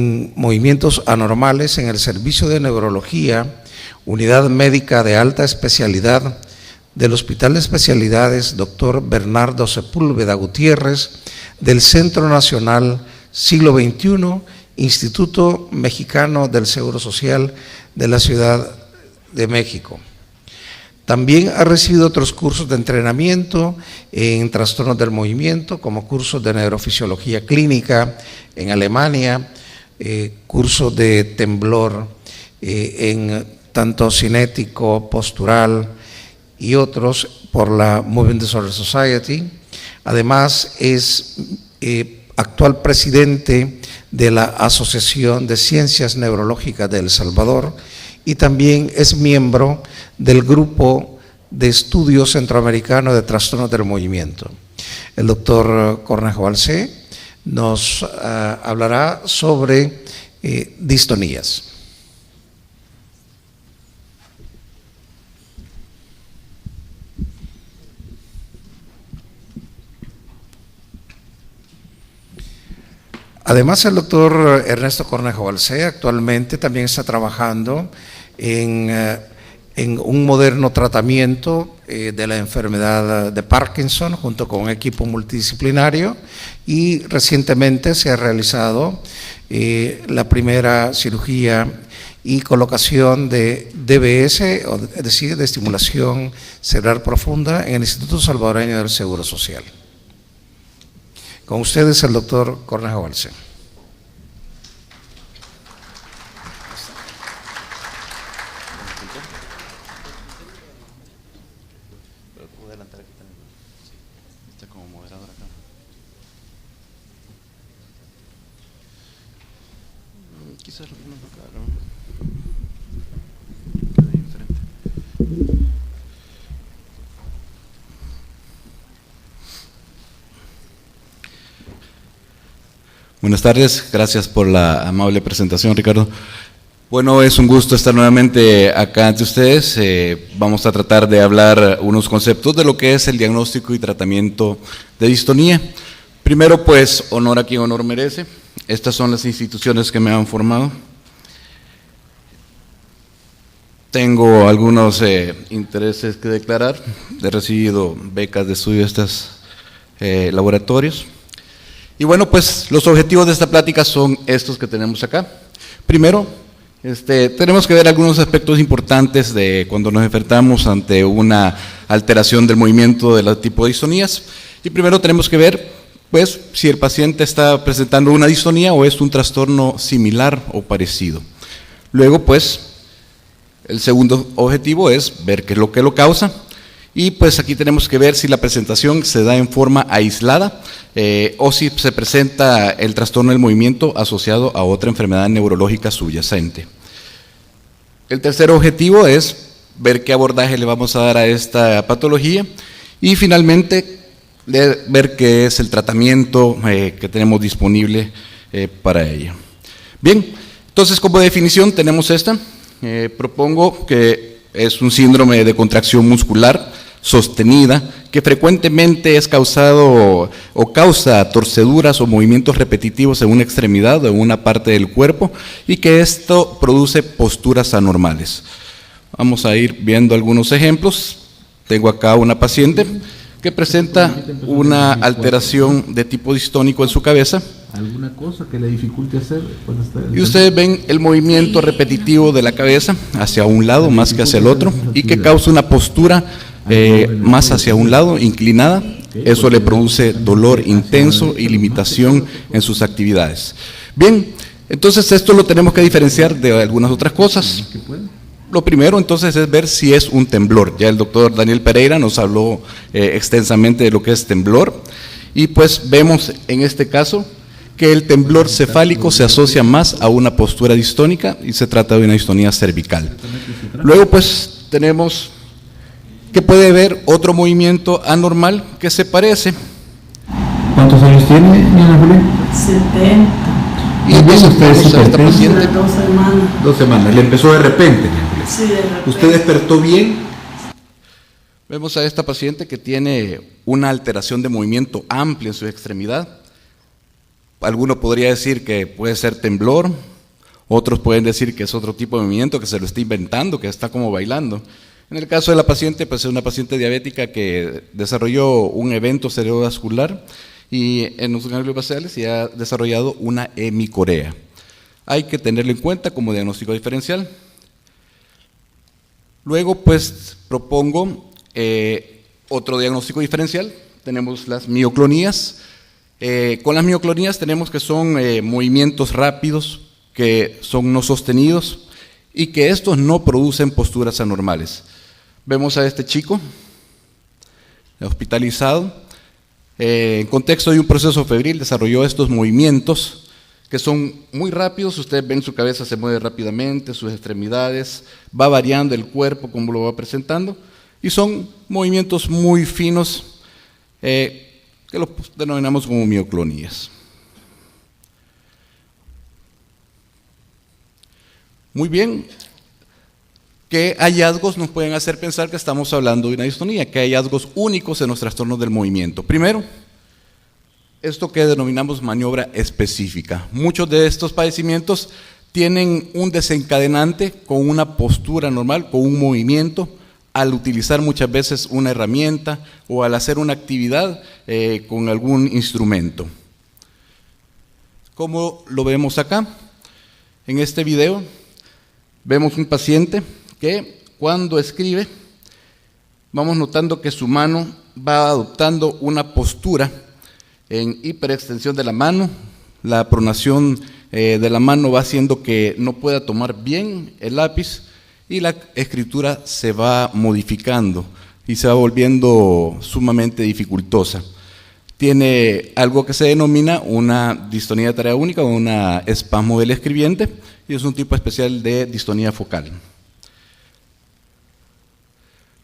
movimientos anormales en el Servicio de Neurología, Unidad Médica de Alta Especialidad del Hospital de Especialidades Dr. Bernardo Sepúlveda Gutiérrez, del Centro Nacional Siglo XXI, Instituto Mexicano del Seguro Social de la Ciudad de México. También ha recibido otros cursos de entrenamiento en trastornos del movimiento, como cursos de neurofisiología clínica en Alemania, cursos de temblor en tanto cinético, postural y otros por la Movement Disorder Society. Además es actual presidente de la Asociación de Ciencias Neurológicas de El Salvador y también es miembro del Grupo de Estudios Centroamericano de Trastornos del Movimiento. El doctor Cornejo Balcé nos hablará sobre distonías. Además, el doctor Ernesto Cornejo Balcé actualmente también está trabajando en un moderno tratamiento de la enfermedad de Parkinson junto con un equipo multidisciplinario, y recientemente se ha realizado la primera cirugía y colocación de DBS, es decir, de estimulación cerebral profunda, en el Instituto Salvadoreño del Seguro Social. Con ustedes el doctor Cornejo Balcé. Buenas tardes, gracias por la amable presentación, Ricardo. Bueno, es un gusto estar nuevamente acá ante ustedes. Vamos a tratar de hablar unos conceptos de lo que es el diagnóstico y tratamiento de distonía. Primero, pues, honor a quien honor merece. Estas son las instituciones que me han formado. Tengo algunos intereses que declarar. He recibido becas de estudio de estos laboratorios. Y bueno, pues los objetivos de esta plática son estos que tenemos acá. Primero, tenemos que ver algunos aspectos importantes de cuando nos enfrentamos ante una alteración del movimiento de los tipos de distonías. Y primero tenemos que ver, pues, si el paciente está presentando una distonía o es un trastorno similar o parecido. Luego, pues, el segundo objetivo es ver qué es lo que lo causa. Y pues aquí tenemos que ver si la presentación se da en forma aislada o si se presenta el trastorno del movimiento asociado a otra enfermedad neurológica subyacente. El tercer objetivo es ver qué abordaje le vamos a dar a esta patología y finalmente ver qué es el tratamiento que tenemos disponible para ello. Bien, entonces como definición tenemos esta. Propongo que es un síndrome de contracción muscular sostenida que frecuentemente es causado o causa torceduras o movimientos repetitivos en una extremidad o en una parte del cuerpo y que esto produce posturas anormales. Vamos a ir viendo algunos ejemplos. Tengo acá una paciente que presenta una alteración de tipo distónico en su cabeza. ¿Alguna cosa que le dificulte hacer? Y ustedes ven el movimiento repetitivo de la cabeza hacia un lado más que hacia el otro y que causa una postura más hacia un lado, inclinada. Eso le produce dolor intenso y limitación en sus actividades. Bien, entonces esto lo tenemos que diferenciar de algunas otras cosas. Lo primero entonces es ver si es un temblor. Ya el doctor Daniel Pereira nos habló extensamente de lo que es temblor y pues vemos en este caso que el temblor cefálico se asocia más a una postura distónica y se trata de una distonía cervical. Luego pues tenemos que puede haber otro movimiento anormal que se parece. ¿Cuántos años tiene, Diana Julia? 70. Y entonces vemos a esta paciente. 2 semanas. 2 semanas, le empezó de repente. Sí, de repente. ¿Usted despertó bien? Vemos a esta paciente que tiene una alteración de movimiento amplia en su extremidad. Alguno podría decir que puede ser temblor, otros pueden decir que es otro tipo de movimiento, que se lo está inventando, que está como bailando. En el caso de la paciente, pues es una paciente diabética que desarrolló un evento cerebrovascular y en los ganglios basales y ha desarrollado una hemicorea. Hay que tenerlo en cuenta como diagnóstico diferencial. Luego, pues, propongo otro diagnóstico diferencial. Tenemos las mioclonías. Con las mioclonías tenemos que son movimientos rápidos, que son no sostenidos y que estos no producen posturas anormales. Vemos a este chico hospitalizado. En contexto de un proceso febril desarrolló estos movimientos que son muy rápidos. Ustedes ven su cabeza se mueve rápidamente, sus extremidades, va variando el cuerpo como lo va presentando, y son movimientos muy finos que los denominamos como mioclonías. Muy bien, ¿qué hallazgos nos pueden hacer pensar que estamos hablando de una distonía? ¿Qué hallazgos únicos en los trastornos del movimiento? Primero, esto que denominamos maniobra específica. Muchos de estos padecimientos tienen un desencadenante con una postura normal, con un movimiento, al utilizar muchas veces una herramienta o al hacer una actividad con algún instrumento. ¿Cómo lo vemos acá? En este video vemos un paciente que cuando escribe, vamos notando que su mano va adoptando una postura en hiperextensión de la mano. La pronación de la mano va haciendo que no pueda tomar bien el lápiz y la escritura se va modificando y se va volviendo sumamente dificultosa. Tiene algo que se denomina una distonía de tarea única o una espasmo del escribiente, y es un tipo especial de distonía focal.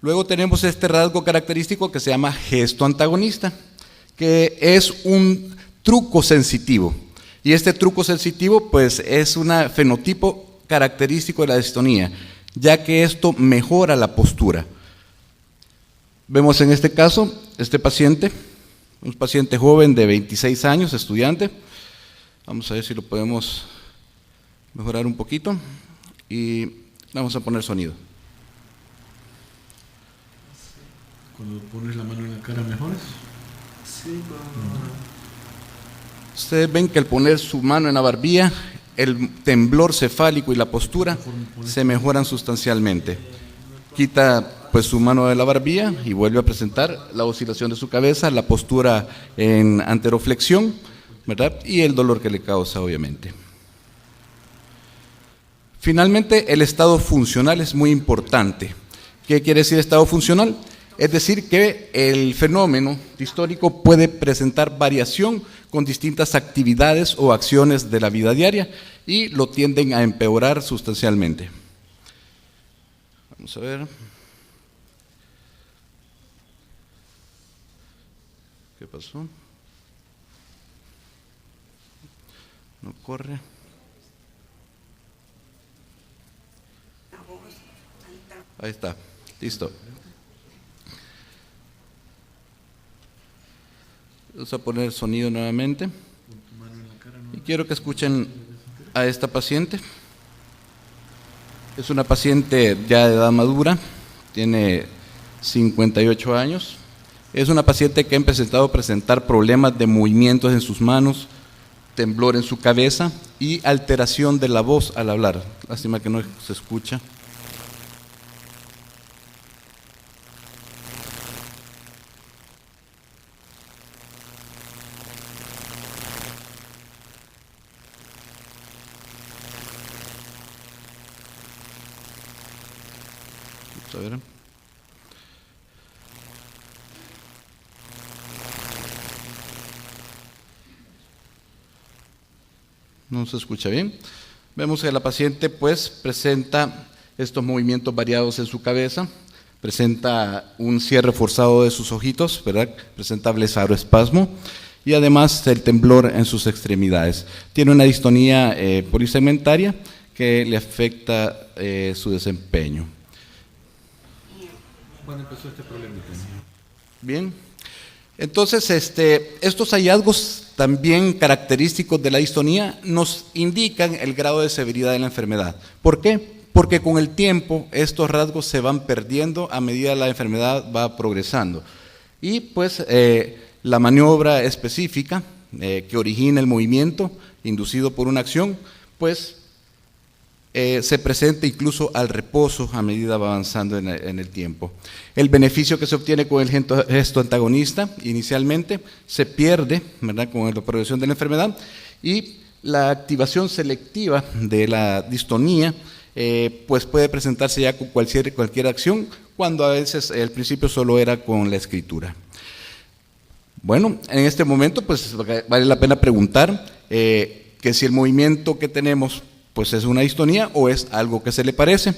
Luego tenemos este rasgo característico que se llama gesto antagonista, que es un truco sensitivo. Y este truco sensitivo pues es un fenotipo característico de la distonía, ya que esto mejora la postura. Vemos en este caso, este paciente, un paciente joven de 26 años, estudiante. Vamos a ver si lo podemos mejorar un poquito y vamos a poner sonido. Cuando pones la mano en la cara, ¿mejoras? Sí, Ustedes ven que al poner su mano en la barbilla, el temblor cefálico y la postura se mejoran sustancialmente. Quita pues su mano de la barbilla y vuelve a presentar la oscilación de su cabeza, la postura en anteroflexión, ¿verdad? Y el dolor que le causa, obviamente. Finalmente, el estado funcional es muy importante. ¿Qué quiere decir estado funcional? Es decir, que el fenómeno distónico puede presentar variación con distintas actividades o acciones de la vida diaria y lo tienden a empeorar sustancialmente. Vamos a ver. ¿Qué pasó? No corre. Ahí está, listo. Vamos a poner sonido nuevamente. Y quiero que escuchen a esta paciente. Es una paciente ya de edad madura, tiene 58 años. Es una paciente que ha empezado a presentar problemas de movimientos en sus manos, temblor en su cabeza y alteración de la voz al hablar. Lástima que no se escucha. A ver. No se escucha bien. Vemos que la paciente pues presenta estos movimientos variados en su cabeza, presenta un cierre forzado de sus ojitos, ¿verdad? Presenta blefaroespasmo y además el temblor en sus extremidades. Tiene una distonía polisegmentaria que le afecta su desempeño. ¿Cuándo empezó este problema? Bien, Entonces, estos hallazgos también característicos de la distonía nos indican el grado de severidad de la enfermedad. ¿Por qué? Porque con el tiempo estos rasgos se van perdiendo a medida que la enfermedad va progresando. Y pues la maniobra específica que origina el movimiento inducido por una acción, pues se presenta incluso al reposo a medida va avanzando en el tiempo. El beneficio que se obtiene con el gesto antagonista inicialmente se pierde, ¿verdad?, con la progresión de la enfermedad, y la activación selectiva de la distonía pues puede presentarse ya con cualquier acción, cuando a veces al principio solo era con la escritura. Bueno, en este momento pues vale la pena preguntar que si el movimiento que tenemos pues es una distonía o es algo que se le parece.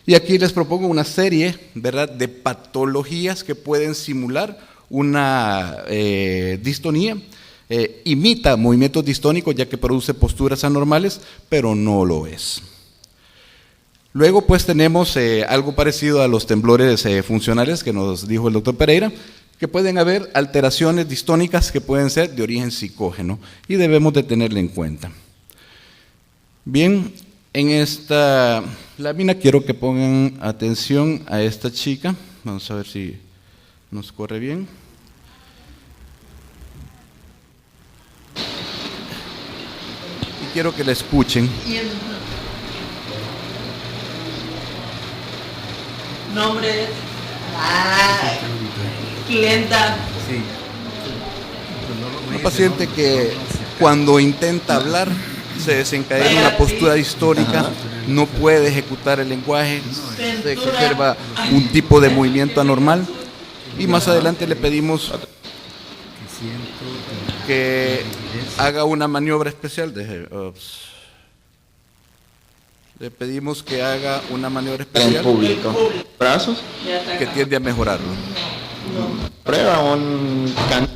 Y aquí les propongo una serie, ¿verdad?, de patologías que pueden simular una distonía. Imita movimientos distónicos ya que produce posturas anormales, pero no lo es. Luego pues tenemos algo parecido a los temblores funcionales que nos dijo el doctor Pereira, que pueden haber alteraciones distónicas que pueden ser de origen psicógeno y debemos de tenerla en cuenta. Bien, en esta lámina quiero que pongan atención a esta chica. Vamos a ver si nos corre bien. Y quiero que la escuchen. Nombre. Clienta. Una paciente que cuando intenta hablar se desencadena una postura distónica, no puede ejecutar el lenguaje, se observa un tipo de movimiento anormal, y más adelante le pedimos que haga una maniobra especial. Le pedimos que haga una maniobra especial En público. Brazos. que tiende a mejorarlo. Prueba un canto.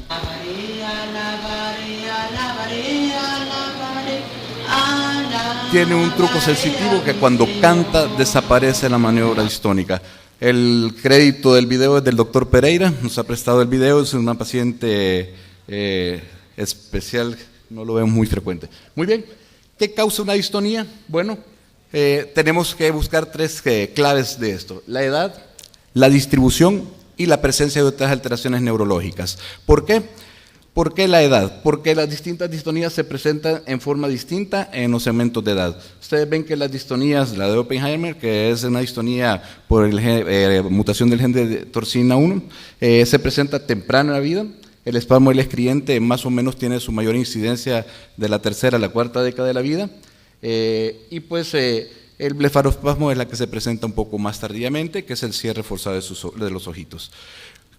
Tiene un truco sensitivo que cuando canta desaparece la maniobra distónica. El crédito del video es del doctor Pereira, nos ha prestado el video, es una paciente especial, no lo vemos muy frecuente. Muy bien, ¿qué causa una distonía? Bueno, tenemos que buscar tres claves de esto: la edad, la distribución y la presencia de otras alteraciones neurológicas. ¿Por qué? ¿Por qué la edad? Porque las distintas distonías se presentan en forma distinta en los segmentos de edad. Ustedes ven que las distonías, la de Oppenheimer, que es una distonía por mutación del gen de torsina 1, se presenta temprano en la vida. El espasmo del escriente más o menos tiene su mayor incidencia de la tercera a la cuarta década de la vida. Y pues el blefarospasmo es la que se presenta un poco más tardíamente, que es el cierre forzado de los ojitos.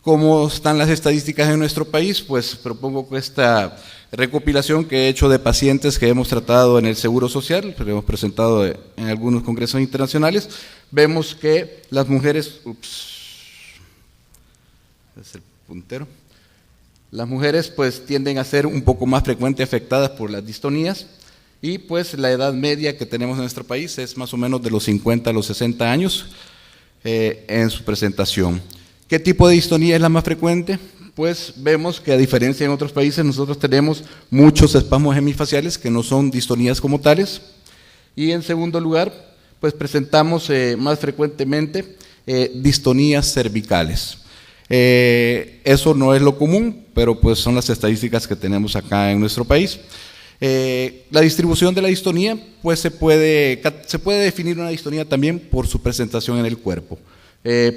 ¿Cómo están las estadísticas en nuestro país? Pues propongo que esta recopilación que he hecho de pacientes que hemos tratado en el Seguro Social, que hemos presentado en algunos congresos internacionales, vemos que las mujeres, es el puntero, las mujeres pues tienden a ser un poco más frecuentemente afectadas por las distonías, y pues la edad media que tenemos en nuestro país es más o menos de los 50 a los 60 años en su presentación. ¿Qué tipo de distonía es la más frecuente? Pues vemos que a diferencia en otros países nosotros tenemos muchos espasmos hemifaciales que no son distonías como tales, y en segundo lugar pues presentamos más frecuentemente distonías cervicales. Eso no es lo común, pero pues son las estadísticas que tenemos acá en nuestro país. La distribución de la distonía, pues se puede definir una distonía también por su presentación en el cuerpo.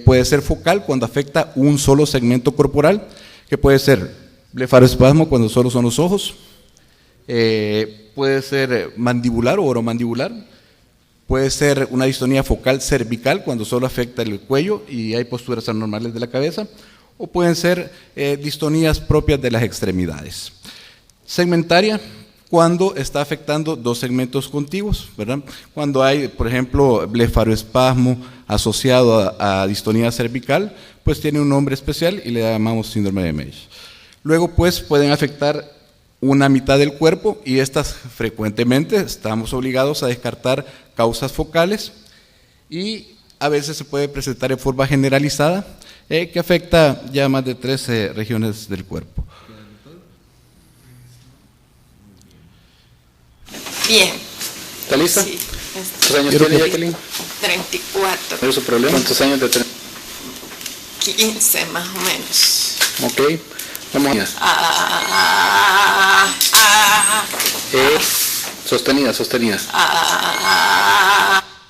Puede ser focal cuando afecta un solo segmento corporal, que puede ser blefaroespasmo cuando solo son los ojos, puede ser mandibular o oromandibular, puede ser una distonía focal cervical cuando solo afecta el cuello y hay posturas anormales de la cabeza, o pueden ser distonías propias de las extremidades. Segmentaria, cuando está afectando dos segmentos contiguos, ¿verdad? Cuando hay, por ejemplo, blefaroespasmo asociado a distonía cervical, pues tiene un nombre especial y le llamamos síndrome de Mesh. Luego, pues, pueden afectar una mitad del cuerpo y estas frecuentemente estamos obligados a descartar causas focales, y a veces se puede presentar en forma generalizada, que afecta ya más de 13 regiones del cuerpo. Bien. ¿Está lista? Sí. ¿Cuántos años tiene, Jacqueline? 34. ¿Cuál es su problema? ¿Cuántos años de 15 más o menos. Ok, vamos allá. Sostenida, sostenida.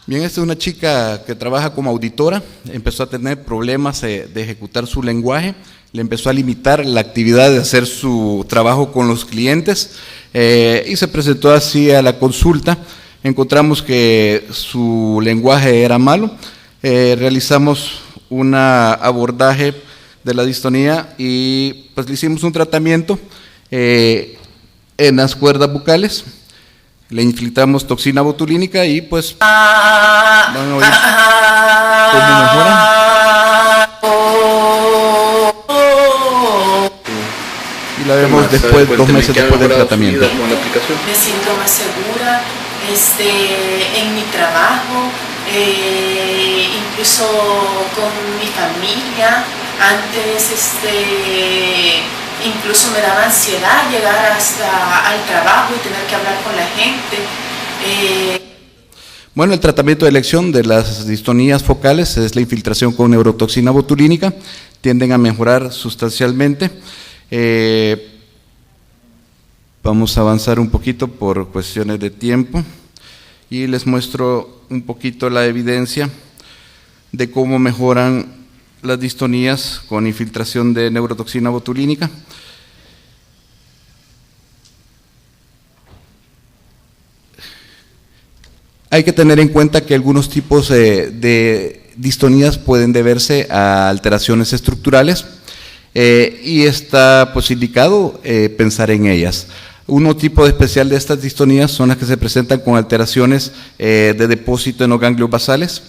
Bien, esta es una chica que trabaja como auditora, empezó a tener problemas de ejecutar su lenguaje, le empezó a limitar la actividad de hacer su trabajo con los clientes y se presentó así a la consulta. Encontramos que su lenguaje era malo, realizamos un abordaje de la distonía y pues le hicimos un tratamiento en las cuerdas bucales, le infiltramos toxina botulínica y pues van a oír cómo mejoran. Y la vemos después, 2 meses después del tratamiento. Con la aplicación. Me siento más segura en mi trabajo, incluso con mi familia. Antes incluso me daba ansiedad llegar hasta al trabajo y tener que hablar con la gente. Bueno, el tratamiento de elección de las distonías focales es la infiltración con neurotoxina botulínica, tienden a mejorar sustancialmente. Vamos a avanzar un poquito por cuestiones de tiempo y les muestro un poquito la evidencia de cómo mejoran las distonías con infiltración de neurotoxina botulínica. Hay que tener en cuenta que algunos tipos de distonías pueden deberse a alteraciones estructurales y está pues indicado pensar en ellas. Un tipo especial de estas distonías son las que se presentan con alteraciones de depósito en los ganglios basales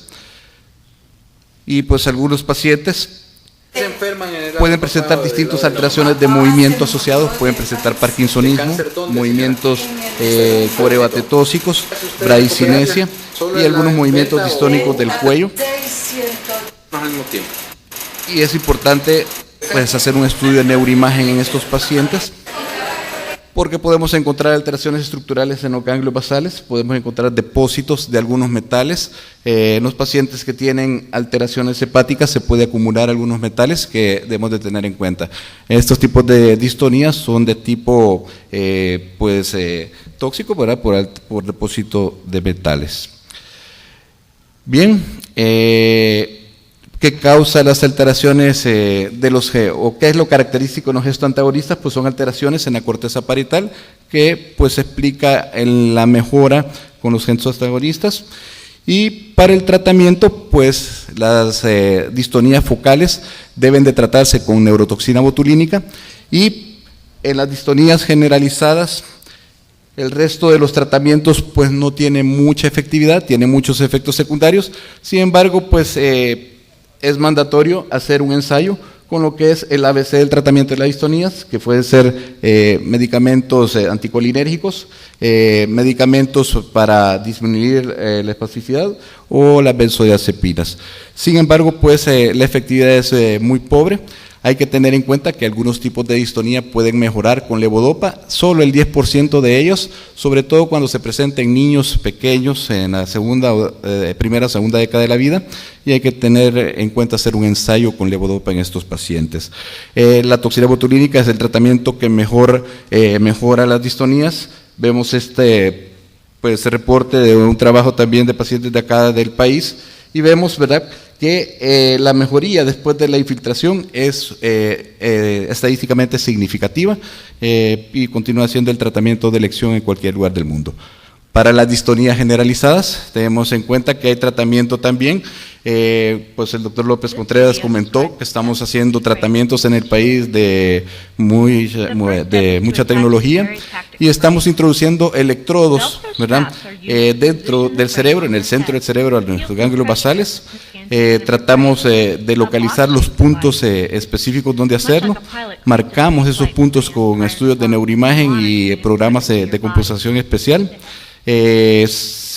y pues algunos pacientes pueden presentar distintas alteraciones de movimiento asociados, pueden presentar parkinsonismo, movimientos coreoatetóxicos, bradicinesia y algunos movimientos distónicos del cuello. Al mismo tiempo. Y es importante pues hacer un estudio de neuroimagen en estos pacientes, porque podemos encontrar alteraciones estructurales en los ganglios basales, podemos encontrar depósitos de algunos metales. En los pacientes que tienen alteraciones hepáticas se puede acumular algunos metales que debemos de tener en cuenta. Estos tipos de distonías son de tipo tóxico, ¿verdad? Por depósito de metales. Bien, ¿qué causa las alteraciones de los o qué es lo característico en los gestos antagonistas? Pues son alteraciones en la corteza parietal que pues se explica en la mejora con los gestos antagonistas. Y para el tratamiento, pues las distonías focales deben de tratarse con neurotoxina botulínica y en las distonías generalizadas el resto de los tratamientos pues no tiene mucha efectividad, tiene muchos efectos secundarios. Sin embargo, pues es mandatorio hacer un ensayo con lo que es el ABC del tratamiento de las distonías, que pueden ser medicamentos anticolinérgicos, medicamentos para disminuir la espasticidad o las benzodiazepinas. Sin embargo, pues la efectividad es muy pobre. Hay que tener en cuenta que algunos tipos de distonía pueden mejorar con levodopa, solo el 10% de ellos, sobre todo cuando se presenta en niños pequeños en la primera o segunda década de la vida, y hay que tener en cuenta hacer un ensayo con levodopa en estos pacientes. La toxina botulínica es el tratamiento que mejor mejora las distonías. Vemos reporte de un trabajo también de pacientes de acá del país y vemos, ¿verdad?, que la mejoría después de la infiltración es estadísticamente significativa y continúa siendo el tratamiento de elección en cualquier lugar del mundo. Para las distonías generalizadas, tenemos en cuenta que hay tratamiento también, pues el doctor López Contreras comentó que estamos haciendo tratamientos en el país de mucha tecnología y estamos introduciendo electrodos, ¿verdad?, dentro del cerebro, en el centro del cerebro, en nuestros ganglios basales. Tratamos de localizar los puntos específicos donde hacerlo, marcamos esos puntos con estudios de neuroimagen y programas de compensación especial.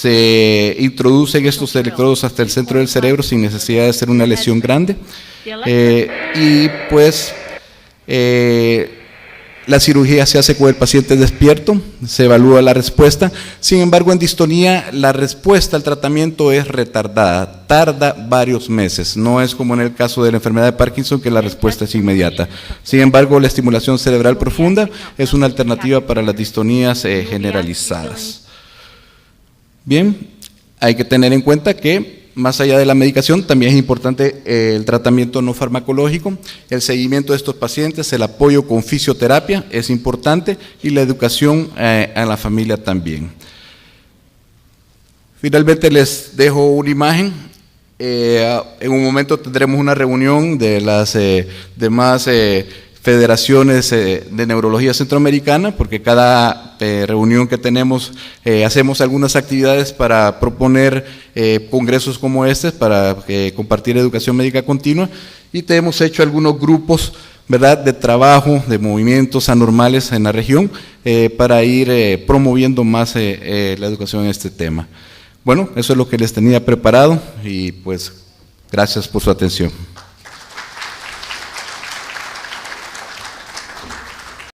se introducen estos electrodos hasta el centro del cerebro sin necesidad de hacer una lesión grande. Y pues la cirugía se hace con el paciente despierto, se evalúa la respuesta. Sin embargo, en distonía la respuesta al tratamiento es retardada, tarda varios meses. No es como en el caso de la enfermedad de Parkinson, que la respuesta es inmediata. Sin embargo, la estimulación cerebral profunda es una alternativa para las distonías generalizadas. Bien, hay que tener en cuenta que más allá de la medicación, también es importante el tratamiento no farmacológico, el seguimiento de estos pacientes, el apoyo con fisioterapia es importante y la educación a la familia también. Finalmente les dejo una imagen. En un momento tendremos una reunión de las demás federaciones de neurología centroamericana, porque cada reunión que tenemos hacemos algunas actividades para proponer congresos como este, para compartir educación médica continua, y te hemos hecho algunos grupos, ¿verdad?, de trabajo, de movimientos anormales en la región, para ir promoviendo más la educación en este tema. Bueno, eso es lo que les tenía preparado, y pues gracias por su atención.